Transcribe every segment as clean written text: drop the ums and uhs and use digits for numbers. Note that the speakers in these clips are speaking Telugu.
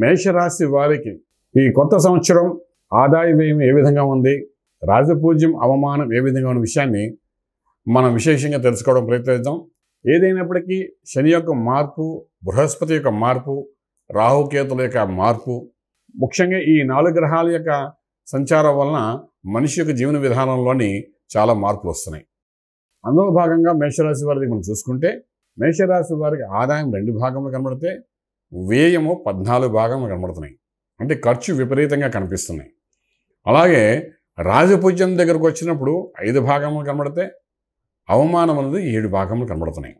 మేషరాశి వారికి ఈ కొత్త సంవత్సరం ఆదాయ వ్యయం ఏ విధంగా ఉంది, రాజపూజ్యం అవమానం ఏ విధంగా ఉన్న విషయాన్ని మనం విశేషంగా తెలుసుకోవడం ప్రయత్నిద్దాం. ఏదైనప్పటికీ శని యొక్క మార్పు, బృహస్పతి యొక్క మార్పు, రాహుకేతుల యొక్క మార్పు, ముఖ్యంగా ఈ 4 గ్రహాల యొక్క సంచారం వలన మనిషి యొక్క జీవన విధానంలోని చాలా మార్పులు వస్తున్నాయి. అందులో భాగంగా మేషరాశి వారికి మనం చూసుకుంటే, మేషరాశి వారికి ఆదాయం 2 భాగంలో కనబడితే వ్యయము 14 భాగంలో కనబడుతున్నాయి. అంటే ఖర్చు విపరీతంగా కనిపిస్తున్నాయి. అలాగే రాజపూజ్యం దగ్గరకు వచ్చినప్పుడు 5 భాగంలో కనబడితే అవమానం అనేది 7 భాగంలో కనబడుతున్నాయి.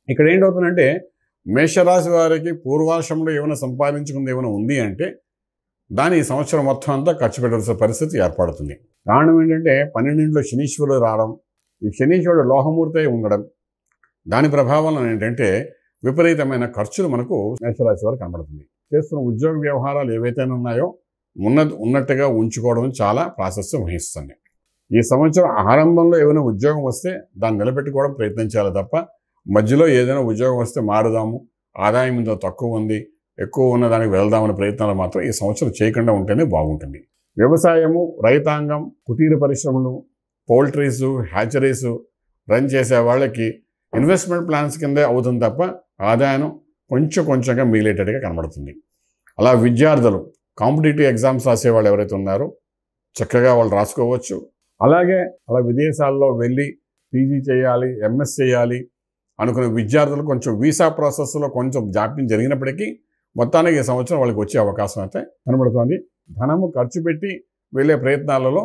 ఇక్కడ ఏంటవుతుందంటే మేషరాశి వారికి పూర్వాశ్రమంలో ఏమైనా సంపాదించుకుంది ఏమైనా ఉంది అంటే దాని ఈ సంవత్సరం మొత్తం అంతా ఖర్చు పెట్టాల్సిన పరిస్థితి ఏర్పడుతుంది. కారణం ఏంటంటే 12ఇంట్లో శనీశ్వరుడు రావడం, ఈ శనీశ్వరుడు లోహమూర్తి అయి ఉండడం, దాని ప్రభావం ఏంటంటే విపరీతమైన ఖర్చులు మనకు మేషరాశి వారికి కనబడుతుంది. చేస్తున్న ఉద్యోగ వ్యవహారాలు ఏవైతే ఉన్నాయో ఉన్నట్టుగా ఉంచుకోవడం చాలా ప్రాశస్త్యం వహిస్తుంది. ఈ సంవత్సరం ఆరంభంలో ఏమైనా ఉద్యోగం వస్తే దాన్ని నిలబెట్టుకోవడం ప్రయత్నించాలి తప్ప మధ్యలో ఏదైనా ఉద్యోగం వస్తే మారుదాము, ఆదాయం ఇంత తక్కువ ఉంది, ఎక్కువ ఉన్న దానికి వెళ్దామనే ప్రయత్నాలు మాత్రం ఈ సంవత్సరం చేయకుండా ఉంటేనే బాగుంటుంది. వ్యవసాయము, రైతాంగం, కుటీర పరిశ్రమలు, పౌల్ట్రీసు, హ్యాచరీసు రన్ చేసే వాళ్ళకి ఇన్వెస్ట్మెంట్ ప్లాన్స్ కిందే అవుతుంది తప్ప ఆదాయం కొంచెంగా మిగిలేటట్టుగా కనబడుతుంది. అలా విద్యార్థులు కాంపిటేటివ్ ఎగ్జామ్స్ రాసేవాళ్ళు ఎవరైతే ఉన్నారో చక్కగా వాళ్ళు రాసుకోవచ్చు. అలాగే అలా విదేశాల్లో వెళ్ళి పీజీ చేయాలి, ఎంఎస్ చేయాలి అనుకునే విద్యార్థులు కొంచెం వీసా ప్రాసెస్లో కొంచెం జాప్యం జరిగినప్పటికీ మొత్తానికి ఈ సంవత్సరం వాళ్ళకి వచ్చే అవకాశం అయితే కనబడుతుంది. ధనము ఖర్చు పెట్టి వెళ్ళే ప్రయత్నాలలో